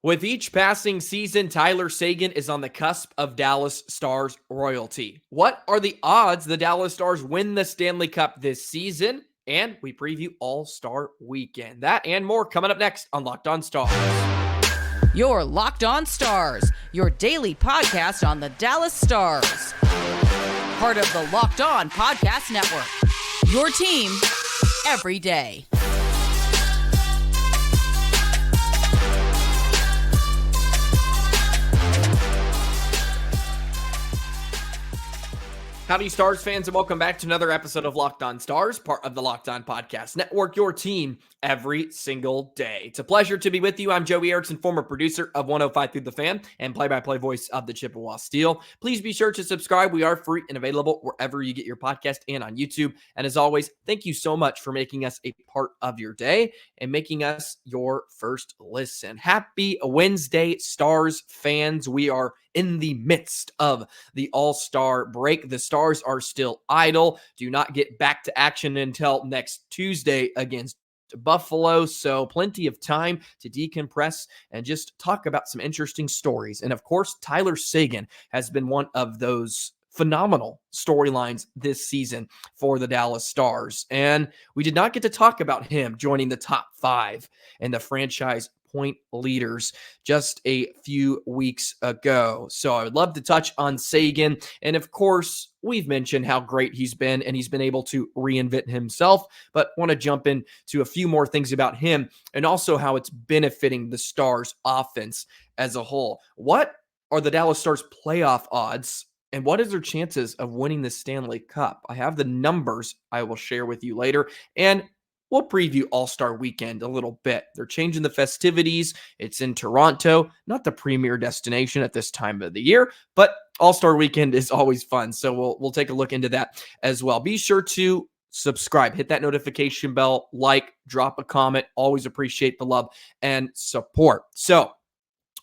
With each passing season, Tyler Seguin is on the cusp of Dallas Stars royalty. What are the odds the Dallas Stars win the Stanley Cup this season? And we preview All-Star Weekend. That and more coming up next on Locked On Stars. Your Locked On Stars, your daily podcast on the Dallas Stars. Part of the Locked On Podcast Network. Your team every day. Howdy, Stars fans, and welcome back to another episode of Locked On Stars, part of the Locked On Podcast Network, your team every single day. It's a pleasure to be with you. I'm Joey Erickson, former producer of 105 Through the Fan and play-by-play voice of the Chippewa Steel. Please be sure to subscribe. We are free and available wherever you get your podcast and on YouTube. And as always, thank you so much for making us a part of your day and making us your first listen. Happy Wednesday, Stars fans. We are in the midst of the All-Star break. The Stars are still idle. Do not get back to action until next Tuesday against Buffalo, so plenty of time to decompress and just talk about some interesting stories. And of course, Tyler Seguin has been one of those phenomenal storylines this season for the Dallas Stars. And we did not get to talk about him joining the top 5 in the franchise point leaders just a few weeks ago. So I would love to touch on Seguin. And of course, we've mentioned how great he's been and he's been able to reinvent himself, but want to jump into a few more things about him and also how it's benefiting the Stars offense as a whole. What are the Dallas Stars playoff odds? And what is their chances of winning the Stanley Cup? I have the numbers I will share with you later. And we'll preview All-Star Weekend a little bit. They're changing the festivities. It's in Toronto, not the premier destination at this time of the year, but All-Star Weekend is always fun. So we'll take a look into that as well. Be sure to subscribe, hit that notification bell, drop a comment. Always appreciate the love and support. So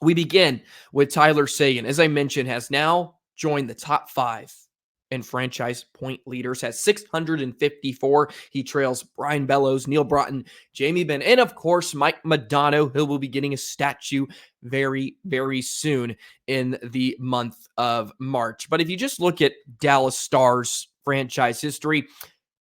we begin with Tyler Seguin. As I mentioned, has now joined the top 5 and franchise point leaders, has 654. He trails Brian Bellows, Neil Broughton, Jamie Benn, and of course, Mike Modano, who will be getting a statue very, very soon in the month of March. But if you just look at Dallas Stars franchise history,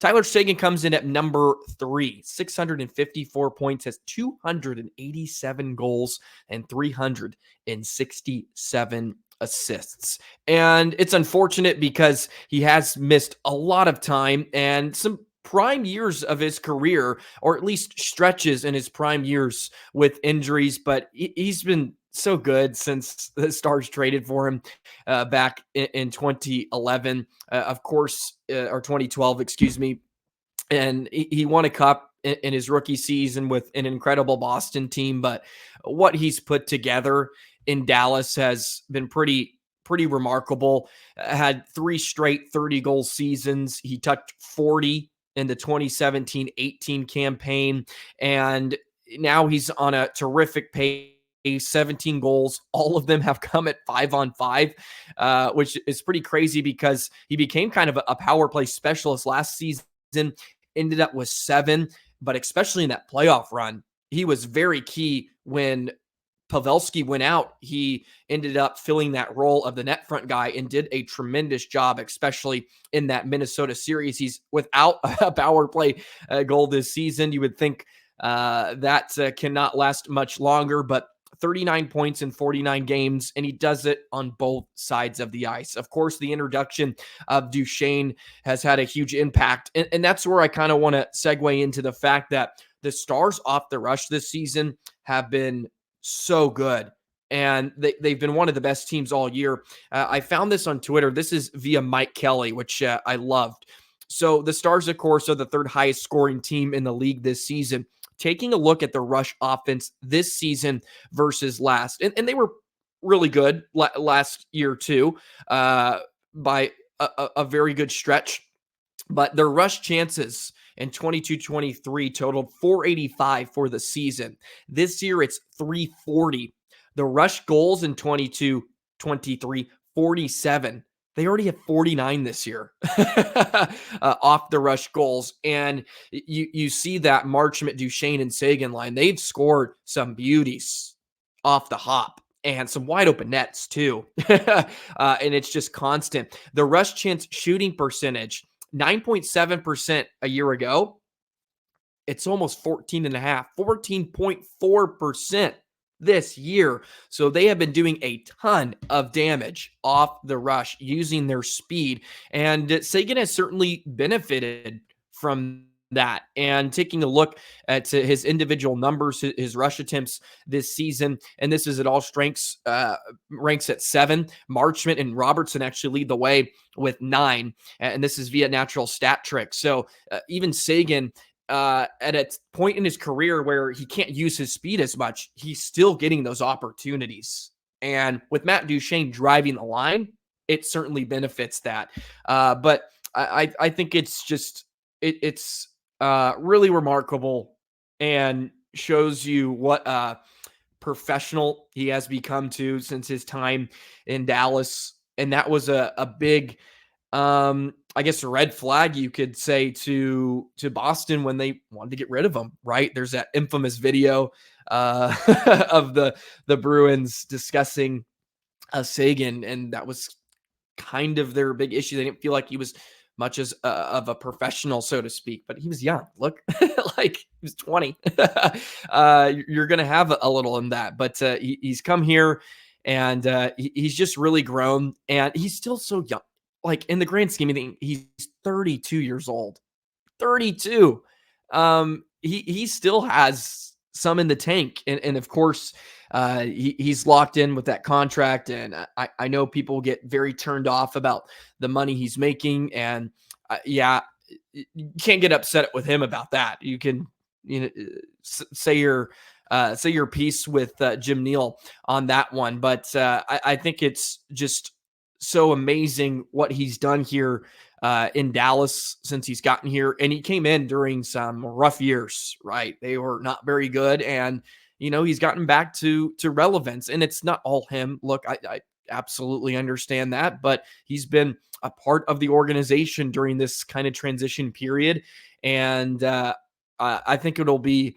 Tyler Seguin comes in at number 3, 654 points, has 287 goals and 367 assists. And it's unfortunate because he has missed a lot of time and some prime years of his career, or at least stretches in his prime years with injuries, but he's been so good since the Stars traded for him back in 2011, of course, or 2012, excuse me. And he won a cup in his rookie season with an incredible Boston team, but what he's put together in Dallas has been pretty remarkable. Had 3 straight 30-goal seasons. He touched 40 in the 2017-18 campaign, and now he's on a terrific pace. 17 goals. All of them have come at 5-on-5, which is pretty crazy because he became kind of a power play specialist last season, ended up with 7, but especially in that playoff run, he was very key when Pavelski went out. He ended up filling that role of the net front guy and did a tremendous job, especially in that Minnesota series. He's without a power play goal this season. You would think that cannot last much longer, but 39 points in 49 games, and he does it on both sides of the ice. Of course, the introduction of Duchene has had a huge impact, and that's where I kind of want to segue into the fact that the Stars off the rush this season have been so good, and they've been one of the best teams all year. I found this on Twitter. This is via Mike Kelly, which I loved. So the Stars, of course, are the 3rd highest scoring team in the league this season. Taking a look at the rush offense this season versus last, and they were really good last year too, by a very good stretch, but their rush chances in 22-23 totaled 485 for the season. This year, it's 340. The rush goals in 22-23, 47. They already have 49 this year off the rush goals. And you see that Marchment, Duchene, and Seguin line. They've scored some beauties off the hop and some wide open nets too. And it's just constant. The rush chance shooting percentage, 9.7% a year ago. It's almost 14.4% this year. So they have been doing a ton of damage off the rush using their speed. And Seguin has certainly benefited from that. And taking a look at his individual numbers, his rush attempts this season, and this is at all strengths, ranks at 7. Marchment and Robertson actually lead the way with 9. And this is via natural stat trick. So even Seguin, at a point in his career where he can't use his speed as much, he's still getting those opportunities. And with Matt Duchene driving the line, it certainly benefits that. But I think it's just it's really remarkable and shows you what professional he has become to since his time in Dallas. And that was a big I guess a red flag you could say to Boston when they wanted to get rid of him, right? There's that infamous video of the Bruins discussing Seguin, and that was kind of their big issue. They didn't feel like he was much as of a professional, so to speak, but he was young. Look, like he was 20. You're going to have a little in that, but he's come here and he's just really grown, and he's still so young. Like in the grand scheme of things, he's 32 years old. 32. He still has some in the tank, and of course, he's locked in with that contract. And I know people get very turned off about the money he's making, and yeah, you can't get upset with him about that. You can, say your piece with Jim Neal on that one, but I think it's just so amazing what he's done here in Dallas since he's gotten here. And he came in during some rough years, right? They were not very good. And, he's gotten back to relevance, and it's not all him. Look, I absolutely understand that, but he's been a part of the organization during this kind of transition period. And I think it'll be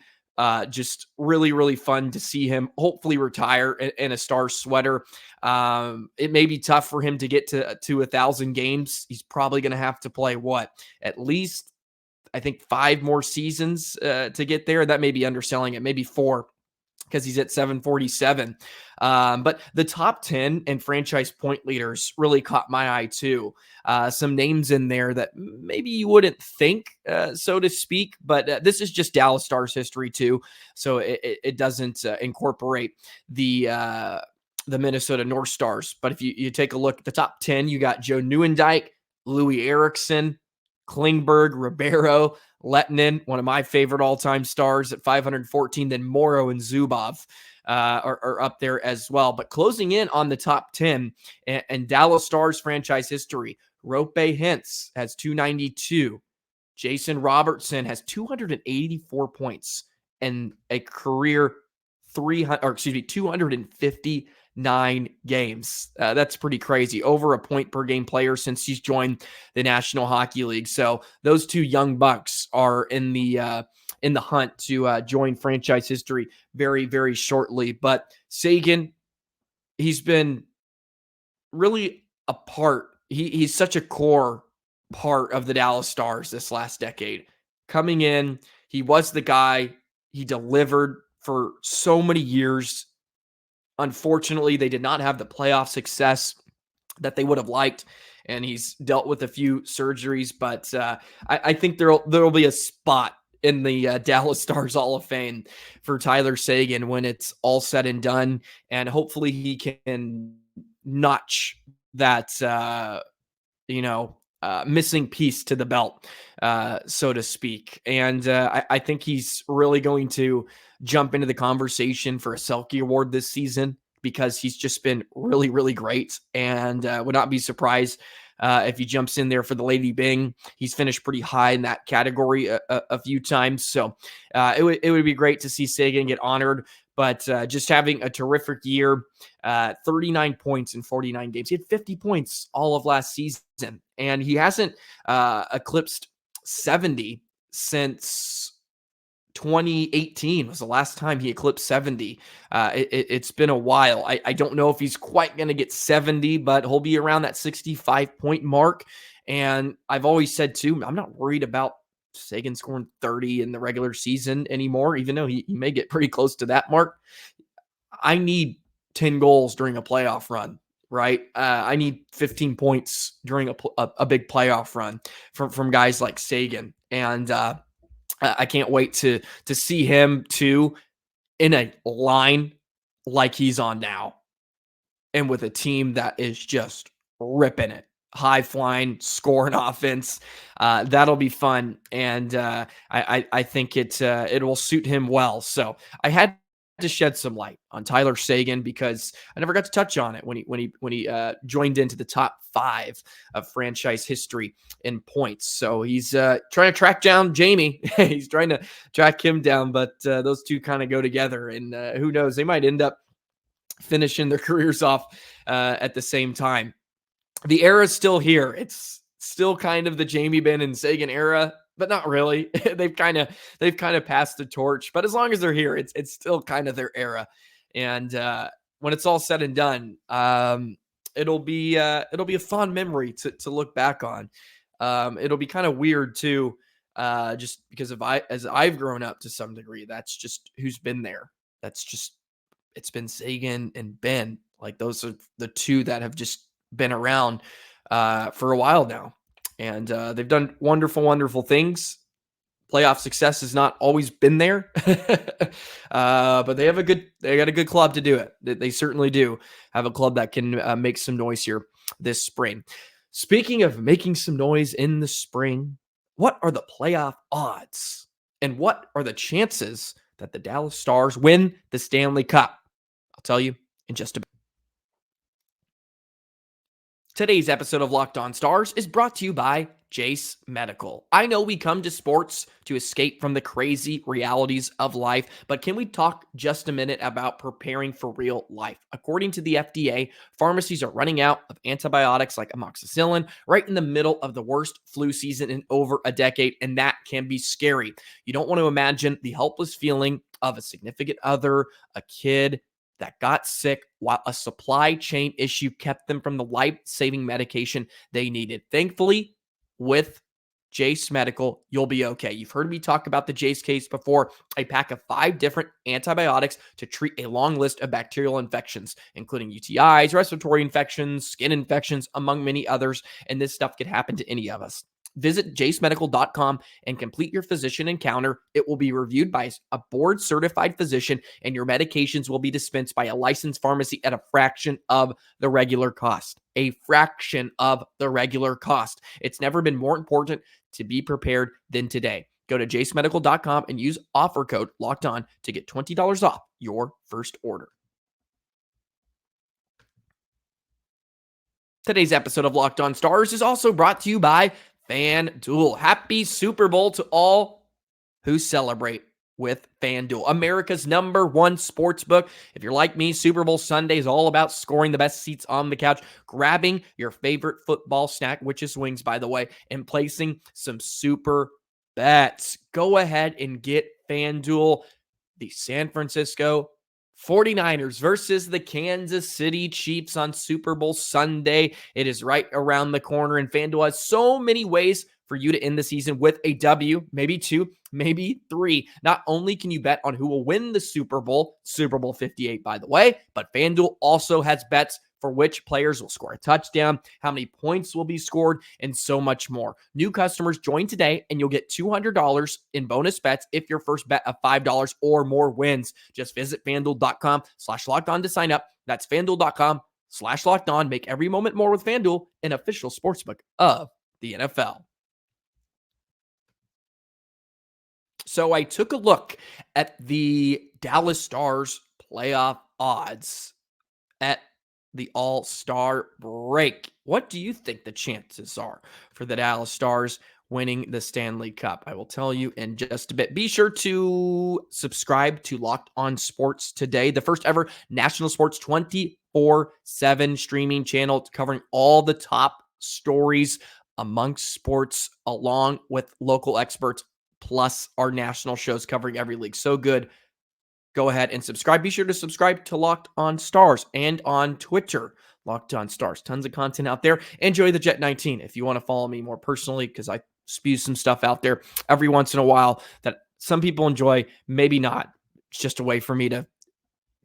just really, really fun to see him hopefully retire in a Stars sweater. It may be tough for him to get to 1,000 games. He's probably going to have to play at least, I think, 5 more seasons to get there. That may be underselling it, maybe 4, because he's at 747. But the top 10 and franchise point leaders really caught my eye too. Some names in there that maybe you wouldn't think, so to speak, but this is just Dallas Stars history too. So it doesn't incorporate the Minnesota North Stars. But if you take a look at the top 10, you got Joe Nieuwendyk, Louis Eriksson, Klingberg, Ribeiro, Lettinen, one of my favorite all-time Stars at 514. Then Morrow and Zubov are up there as well. But closing in on the top 10 and Dallas Stars franchise history, Roope Hintz has 292. Jason Robertson has 284 points and a career 259 games. That's pretty crazy. Over a point per game player since he's joined the National Hockey League. So those two young bucks are in the hunt to join franchise history very, very shortly. But Seguin, he's been really a part. He's such a core part of the Dallas Stars this last decade. Coming in, he was the guy. He delivered for so many years. Unfortunately, they did not have the playoff success that they would have liked, and he's dealt with a few surgeries. But I think there'll be a spot in the Dallas Stars Hall of Fame for Tyler Seguin when it's all said and done, and hopefully he can notch that missing piece to the belt, so to speak. And I think he's really going to jump into the conversation for a Selke Award this season because he's just been really, really great, and would not be surprised if he jumps in there for the Lady Byng. He's finished pretty high in that category a few times. So it would be great to see Seguin get honored. But just having a terrific year, 39 points in 49 games. He had 50 points all of last season, and he hasn't eclipsed 70 since 2018 was the last time he eclipsed 70. It's been a while. I don't know if he's quite going to get 70, but he'll be around that 65-point mark. And I've always said, too, I'm not worried about Seguin scoring 30 in the regular season anymore, even though he may get pretty close to that mark. I need 10 goals during a playoff run, right? I need 15 points during a big playoff run from guys like Seguin. And I can't wait to see him, too, in a line like he's on now and with a team that is just ripping it. High flying, scoring offense. That'll be fun, and I think it will suit him well. So I had to shed some light on Tyler Seguin because I never got to touch on it when he joined into the top 5 of franchise history in points. So he's trying to track down Jamie. He's trying to track him down, but those two kind of go together, and who knows, they might end up finishing their careers off at the same time. The era is still here. It's still kind of the Jamie Benn and Seguin era, but not really. they've kind of passed the torch. But as long as they're here, it's still kind of their era. And when it's all said and done, it'll be a fun memory to look back on. It'll be kind of weird too, just because as I've grown up to some degree. That's just who's been there. It's been Seguin and Benn. Like those are the two that have just been around for a while now, and they've done wonderful things. Playoff success has not always been there, but they got a good club to do it. They certainly do have a club that can make some noise here this spring. Speaking of making some noise in the spring, what are the playoff odds, and what are the chances that the Dallas Stars win the Stanley Cup? I'll tell you in just a bit. Today's episode of Locked On Stars is brought to you by Jase Medical. I know we come to sports to escape from the crazy realities of life, but can we talk just a minute about preparing for real life? According to the FDA, pharmacies are running out of antibiotics like amoxicillin right in the middle of the worst flu season in over a decade, and that can be scary. You don't want to imagine the helpless feeling of a significant other, a kid, that got sick while a supply chain issue kept them from the life-saving medication they needed. Thankfully, with Jase Medical, you'll be okay. You've heard me talk about the Jase case before, a pack of 5 different antibiotics to treat a long list of bacterial infections, including UTIs, respiratory infections, skin infections, among many others, and this stuff could happen to any of us. Visit jasemedical.com and complete your physician encounter. It will be reviewed by a board-certified physician, and your medications will be dispensed by a licensed pharmacy at a fraction of the regular cost. A fraction of the regular cost. It's never been more important to be prepared than today. Go to jasemedical.com and use offer code LOCKEDON to get $20 off your first order. Today's episode of Locked On Stars is also brought to you by FanDuel. Happy Super Bowl to all who celebrate with FanDuel, America's #1 sportsbook. If you're like me, Super Bowl Sunday is all about scoring the best seats on the couch, grabbing your favorite football snack, which is wings, by the way, and placing some super bets. Go ahead and get FanDuel. The San Francisco 49ers versus the Kansas City Chiefs on Super Bowl Sunday. It is right around the corner, and FanDuel has so many ways for you to end the season with a W, maybe 2, maybe 3. Not only can you bet on who will win the Super Bowl 58, by the way, but FanDuel also has bets for which players will score a touchdown, how many points will be scored, and so much more. New customers join today, and you'll get $200 in bonus bets if your first bet of $5 or more wins. Just visit FanDuel.com/lockedon to sign up. That's FanDuel.com/lockedon. Make every moment more with FanDuel, an official sportsbook of the NFL. So I took a look at the Dallas Stars playoff odds at the All-Star break. What do you think the chances are for the Dallas Stars winning the Stanley Cup? I will tell you in just a bit. Be sure to subscribe to Locked On Sports Today, the first ever national sports 24/7 streaming channel covering all the top stories amongst sports along with local experts. plus our national shows covering every league. So good. Go ahead and subscribe. Be sure to subscribe to Locked On Stars and on Twitter, Locked On Stars. Tons of content out there. Enjoy the Jet 19 if you want to follow me more personally, because I spew some stuff out there every once in a while that some people enjoy, maybe not. It's just a way for me to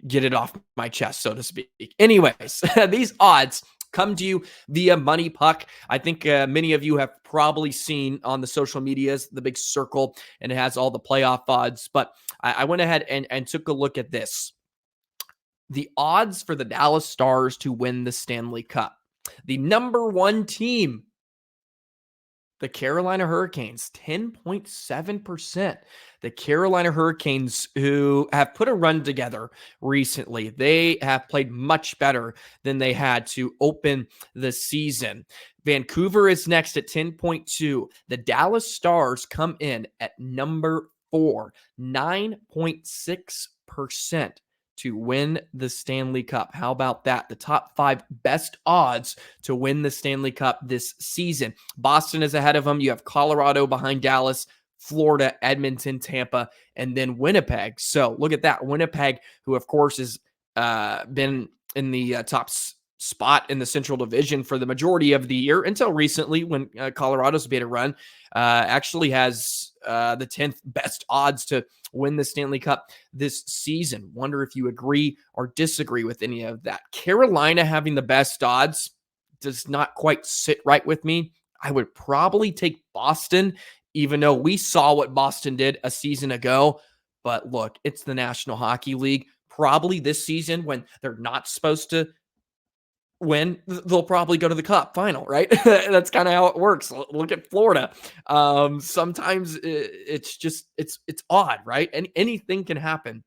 get it off my chest, so to speak. Anyways, these odds come to you via Money Puck. I think many of you have probably seen on the social medias the big circle, and it has all the playoff odds. But I went ahead and took a look at this. The odds for the Dallas Stars to win the Stanley Cup. The number one team, the Carolina Hurricanes, 10.7%. The Carolina Hurricanes, who have put a run together recently, they have played much better than they had to open the season. Vancouver is next at 10.2. The Dallas Stars come in at number 4, 9.6%. to win the Stanley Cup. How about that? The top 5 best odds to win the Stanley Cup this season. Boston is ahead of them. You have Colorado behind Dallas, Florida, Edmonton, Tampa, and then Winnipeg. So look at that. Winnipeg, who of course has been in the top spot in the Central Division for the majority of the year until recently when Colorado's made a run, actually has the 10th best odds to win the Stanley Cup this season. Wonder if you agree or disagree with any of that. Carolina having the best odds does not quite sit right with me. I would probably take Boston, even though we saw what Boston did a season ago. But look, it's the National Hockey League. Probably this season, when they're not supposed to win, they'll probably go to the Cup final, right? That's kind of how it works. Look at Florida. Sometimes it's odd, right? And anything can happen.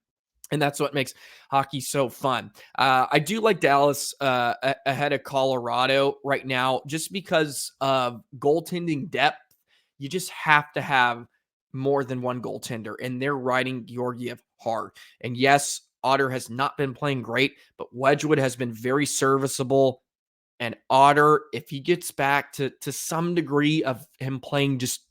And that's what makes hockey so fun. I do like Dallas ahead of Colorado right now, just because of goaltending depth. You just have to have more than one goaltender, and they're riding Georgiev hard. And yes, Otter has not been playing great, but Wedgwood has been very serviceable. And Otter, if he gets back to some degree of him playing just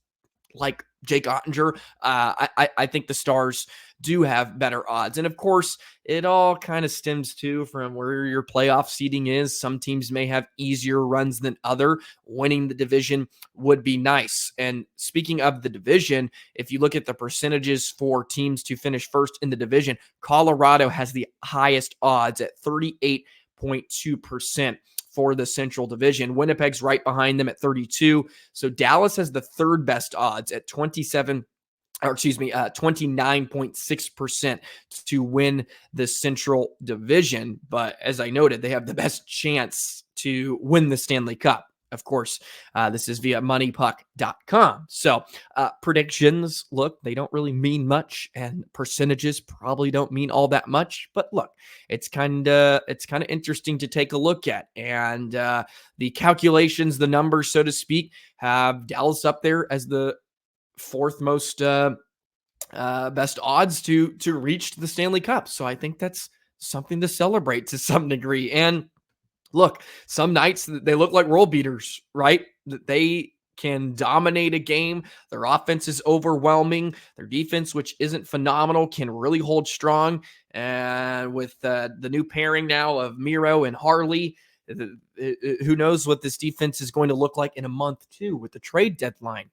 like Jake Oettinger, I think the Stars do have better odds. And of course, it all kind of stems too from where your playoff seeding is. Some teams may have easier runs than other. Winning the division would be nice. And speaking of the division, if you look at the percentages for teams to finish first in the division, Colorado has the highest odds at 38.2% for the Central Division. Winnipeg's right behind them at 32. So Dallas has the third best odds at 29.6% to win the Central Division. But as I noted, they have the best chance to win the Stanley Cup. Of course, this is via moneypuck.com. So predictions, look, they don't really mean much, and percentages probably don't mean all that much. But look, it's kind of interesting to take a look at. And the calculations, the numbers, so to speak, have Dallas up there as the 4th most best odds to reach the Stanley Cup. So I think that's something to celebrate to some degree. And look, some nights they look like world beaters, right? They can dominate a game. Their offense is overwhelming. Their defense, which isn't phenomenal, can really hold strong. And with the new pairing now of Miro and Harley, who knows what this defense is going to look like in a month too with the trade deadline.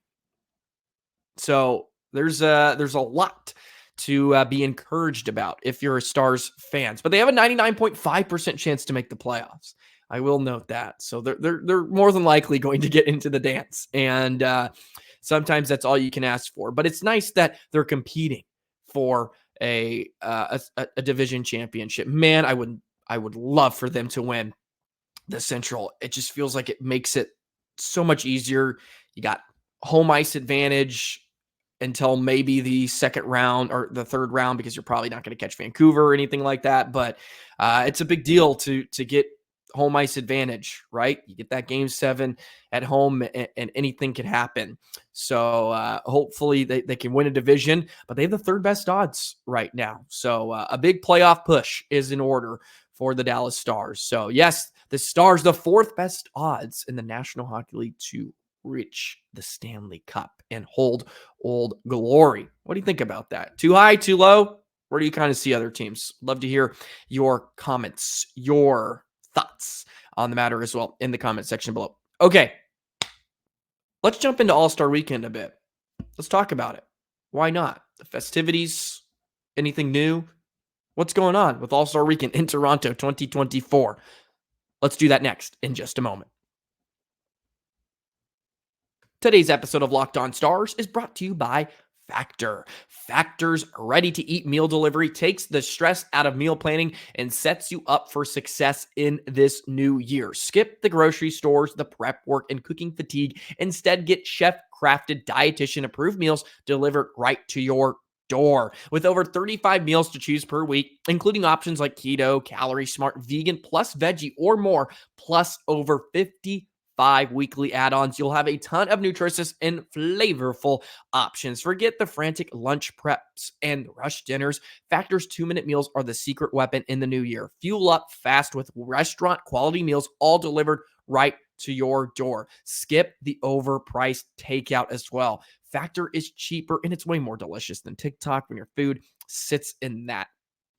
So there's a lot to be encouraged about if you're a Stars fans, but they have a 99.5% chance to make the playoffs. I will note that. So they're more than likely going to get into the dance, and sometimes that's all you can ask for. But it's nice that they're competing for a division championship. Man, I would love for them to win the Central. It just feels like it makes it so much easier. You got home ice advantage until maybe the second round or the third round, because you're probably not going to catch Vancouver or anything like that. But it's a big deal to get home ice advantage, right? You get that game 7 at home, and anything can happen. So hopefully they can win a division, but they have the third best odds right now. So a big playoff push is in order for the Dallas Stars. So yes, the Stars, the 4th best odds in the National Hockey League to reach the Stanley Cup and hold Old Glory. What do you think about that? Too high, too low? Where do you kind of see other teams? Love to hear your comments, your thoughts on the matter as well in the comment section below. Okay, let's jump into All-Star Weekend a bit. Let's talk about it. Why not? The festivities, anything new? What's going on with All-Star Weekend in Toronto 2024? Let's do that next in just a moment. Today's episode of Locked On Stars is brought to you by Factor. Factor's ready-to-eat meal delivery takes the stress out of meal planning and sets you up for success in this new year. Skip the grocery stores, the prep work, and cooking fatigue. Instead, get chef-crafted, dietitian-approved meals delivered right to your door. With over 35 meals to choose per week, including options like keto, calorie smart, vegan, plus veggie, or more, plus over 55 weekly add-ons, you'll have a ton of nutritious and flavorful options. Forget the frantic lunch preps and rush dinners. Factor's 2-minute meals are the secret weapon in the new year. Fuel up fast with restaurant quality meals, all delivered right to your door. Skip the overpriced takeout as well. Factor is cheaper and it's way more delicious than TikTok when your food sits in that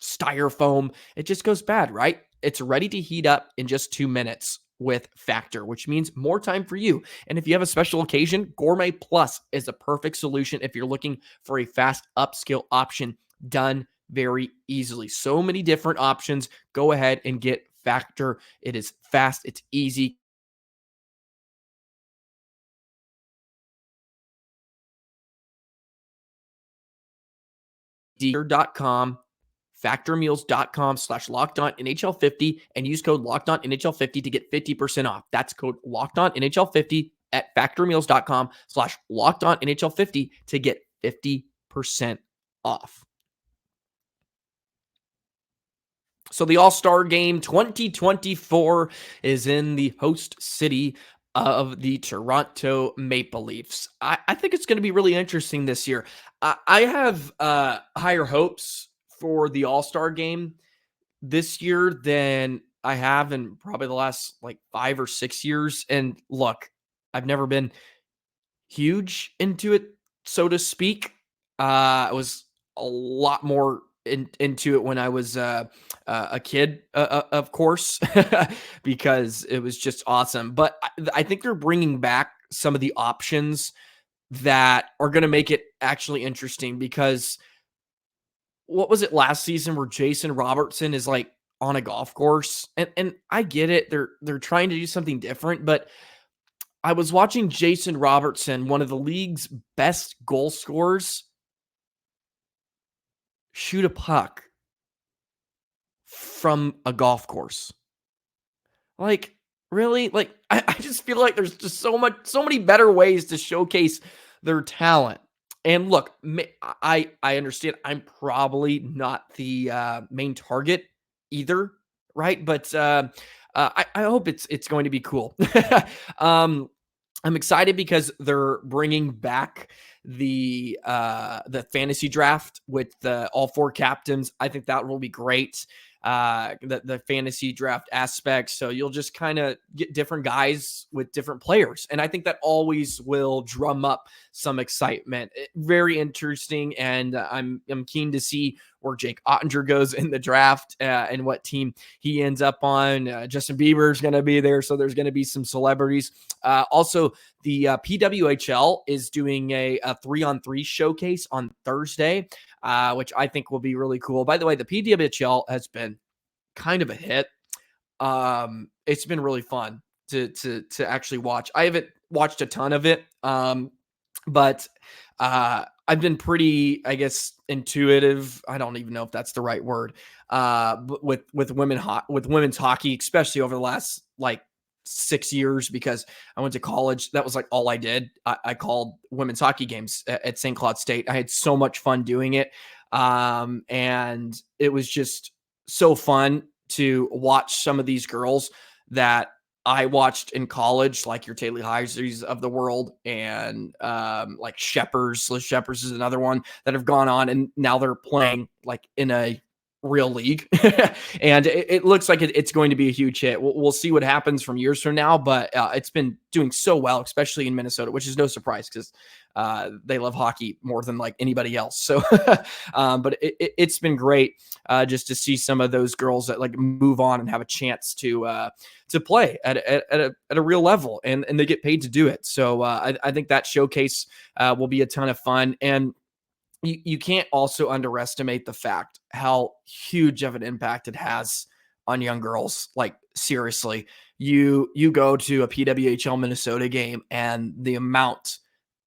styrofoam. It just goes bad, right? It's ready to heat up in just 2 minutes with Factor, which means more time for you. And if you have a special occasion, Gourmet Plus is a perfect solution if you're looking for a fast upscale option done very easily. So many different options. Go ahead and get Factor. It is fast. It's easy. Factor.com, factormeals.com/LockedOnNHL50 and use code LockedOnNHL50 to get 50% off. That's code LockedOnNHL50 at factormeals.com/LockedOnNHL50 to get 50% off. So the All-Star Game 2024 is in the host city of the Toronto Maple Leafs. I think it's going to be really interesting this year. I have higher hopes for the All-Star Game this year than I have in probably the last like 5 or 6 years. And look, I've never been huge into it, so to speak. I was a lot more into it when I was a kid, of course, because it was just awesome. But I think they're bringing back some of the options that are going to make it actually interesting, because what was it last season where Jason Robertson is like on a golf course? And I get it. They're trying to do something different, but I was watching Jason Robertson, one of the league's best goal scorers, shoot a puck from a golf course. Like, really? Like, I just feel like there's just so many better ways to showcase their talent. And look, I understand I'm probably not the main target either, right? But I hope it's going to be cool. I'm excited because they're bringing back the fantasy draft with all 4 captains. I think that will be great. The fantasy draft aspect. So you'll just kind of get different guys with different players. And I think that always will drum up some excitement. Very interesting. And I'm keen to see where Jake Oettinger goes in the draft and what team he ends up on. Justin Bieber is going to be there. So there's going to be some celebrities. Also, the PWHL is doing a 3-on-3 showcase on Thursday, which I think will be really cool. By the way, the PWHL has been kind of a hit. It's been really fun to actually watch. I haven't watched a ton of it, but I've been pretty, I guess, intuitive. I don't even know if that's the right word. With women's hockey, especially over the last like 6 years, because I went to college. That was like all I did. I called women's hockey games at St. Cloud State. I had so much fun doing it. And it was just so fun to watch some of these girls that I watched in college, like your Taylor Heisers of the world, and like Shepers. Liz Shepers is another one that have gone on, and now they're playing like in a real league. And it looks like it's going to be a huge hit. We'll see what happens from years from now, but it's been doing so well, especially in Minnesota, which is no surprise because they love hockey more than like anybody else. So, but it's been great just to see some of those girls that like move on and have a chance to play at a real level, and they get paid to do it. So I think that showcase will be a ton of fun. And you can't also underestimate the fact how huge of an impact it has on young girls. Like seriously, you go to a PWHL Minnesota game and the amount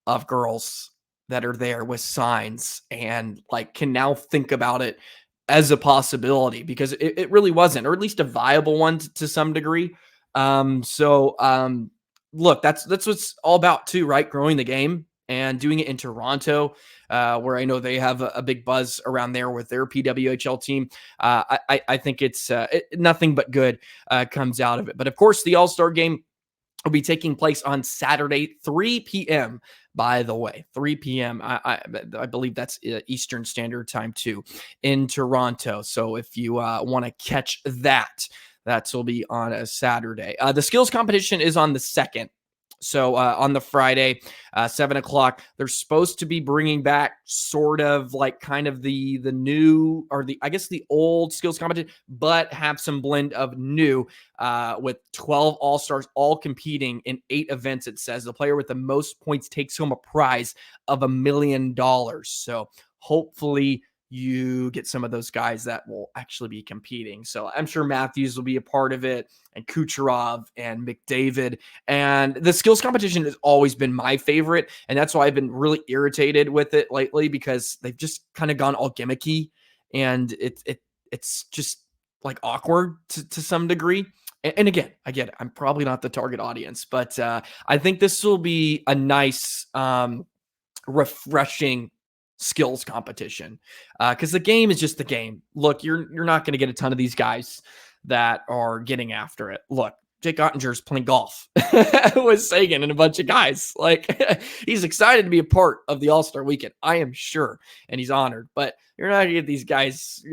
of girls that are there with signs and like can now think about it as a possibility, because it really wasn't, or at least a viable one to some degree. Look, that's what it's all about too, right? Growing the game and doing it in Toronto, where I know they have a big buzz around there with their PWHL team. I think it's nothing but good comes out of it. But of course, the All-Star game will be taking place on Saturday, 3 p.m. By the way, 3 p.m. I believe that's Eastern Standard Time too in Toronto. So if you want to catch that will be on a Saturday. The skills competition is on the 2nd. So on the Friday, 7 o'clock, they're supposed to be bringing back sort of like kind of the new, or I guess the old skills competition, but have some blend of new with 12 all-stars all competing in 8 events. It says the player with the most points takes home a prize of $1 million. So hopefully you get some of those guys that will actually be competing. So I'm sure Matthews will be a part of it, and Kucherov and McDavid. And the skills competition has always been my favorite, and that's why I've been really irritated with it lately, because they've just kind of gone all gimmicky, and it's just like awkward to some degree. And again, I get it. I'm probably not the target audience, but I think this will be a nice, refreshing skills competition, because the game is just the game. Look, you're not going to get a ton of these guys that are getting after it. Look, Jake Oettinger is playing golf with Seguin and a bunch of guys. Like he's excited to be a part of the All-Star weekend, I am sure, and he's honored. But you're not going to get these guys,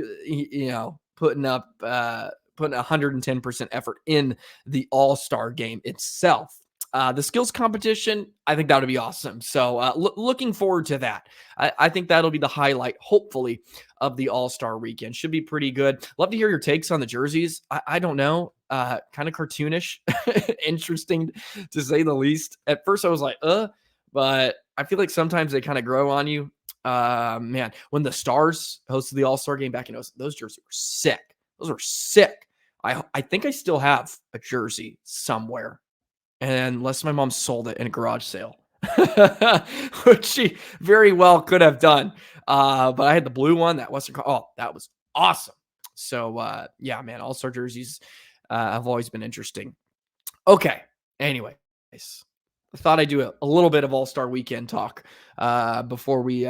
putting 110% effort in the All-Star game itself. The skills competition, I think that would be awesome. So looking forward to that. I think that'll be the highlight, hopefully, of the All-Star weekend. Should be pretty good. Love to hear your takes on the jerseys. I don't know. Kind of cartoonish, interesting to say the least. At first I was like, but I feel like sometimes they kind of grow on you. Man, when the Stars hosted the All-Star game back in those jerseys were sick. Those were sick. I think I still have a jersey somewhere, and unless my mom sold it in a garage sale, which she very well could have done. But I had the blue one, that Western. Oh, that was awesome. So yeah, man, All-Star jerseys have always been interesting. Okay. Anyways, I thought I'd do a little bit of All-Star weekend talk before we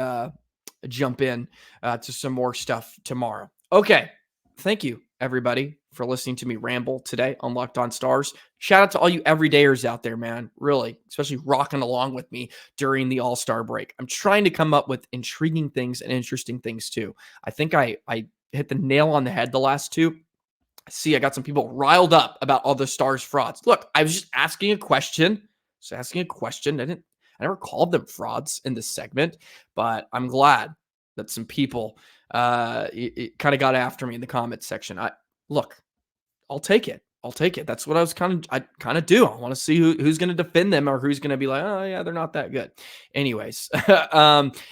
jump in to some more stuff tomorrow. Okay. Thank you, everybody, for listening to me ramble today on Locked On Stars. Shout out to all you everydayers out there, man. Really, especially rocking along with me during the All-Star break. I'm trying to come up with intriguing things and interesting things too. I think I hit the nail on the head the last two. See, I got some people riled up about all the Stars frauds. Look, I was just asking a question. I never called them frauds in this segment, but I'm glad that some people it kind of got after me in the comments section. I'll take it. That's what I kind of do. I want to see who's going to defend them, or who's going to be like, oh yeah, they're not that good. Anyways,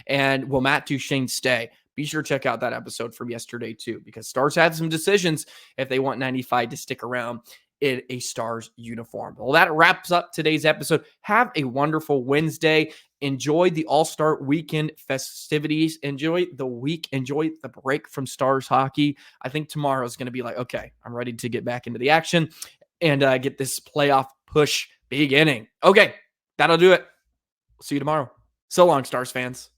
and will Matt Duchene stay? Be sure to check out that episode from yesterday too, because Stars had some decisions if they want 95 to stick around in a Stars uniform. Well, that wraps up today's episode. Have a wonderful Wednesday. Enjoy the All-Star weekend festivities. Enjoy the week. Enjoy the break from Stars hockey. I think tomorrow is going to be like, okay, I'm ready to get back into the action and get this playoff push beginning. Okay, that'll do it. See you tomorrow. So long, Stars fans.